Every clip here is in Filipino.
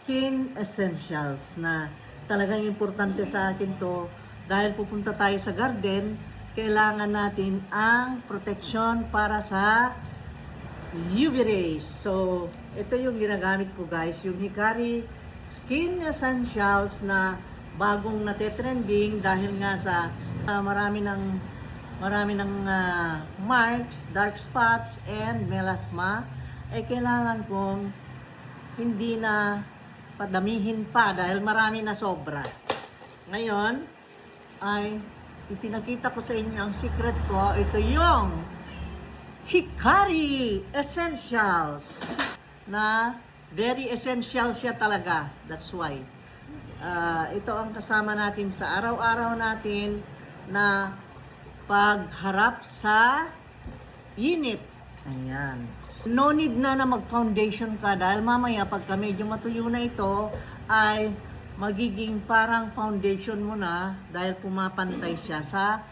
Skin Essentials na talagang importante sa akin to dahil pupunta tayo sa garden, kailangan natin ang protection para sa UV rays. So, ito yung ginagamit ko guys, yung Hikari Skin Essentials na bagong nate-trending dahil nga sa marami ng marks, dark spots, and melasma, ay kailangan kong hindi na padamihin pa dahil marami na sobra. Ngayon, ay ipinakita ko sa inyo ang secret ko. Ito yung Hikari Essentials na very essential siya talaga. That's why. Ito ang kasama natin sa araw-araw natin na pagharap sa init. Ayan. No need na mag-foundation ka dahil mamaya pagka medyo matuyo na ito ay magiging parang foundation mo na dahil pumapantay siya sa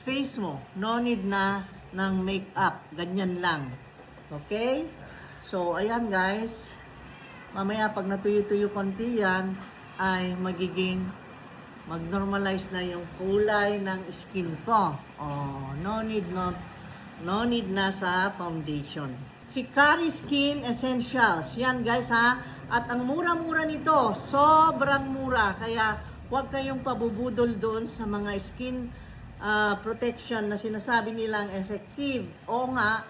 face mo. No need na ng makeup. Ganyan lang. Okay? So, ayan guys. Mamaya pag natuyo-tuyo konti yan, ay mag-normalize na yung kulay ng skin ko. Oh, no need na sa foundation. Hikari Skin Essentials. Yan guys ha. At ang mura-mura nito, sobrang mura. Kaya huwag kayong pabubudol doon sa mga skin protection na sinasabi nilang effective. O nga,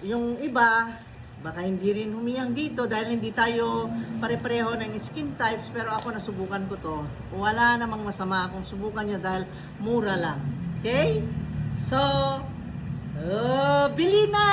yung iba, baka hindi rin humiyang dito dahil hindi tayo pare-pareho ng skin types, pero ako nasubukan ko to. Wala namang masama kung subukan nyo dahil mura lang. Okay? So, bili na!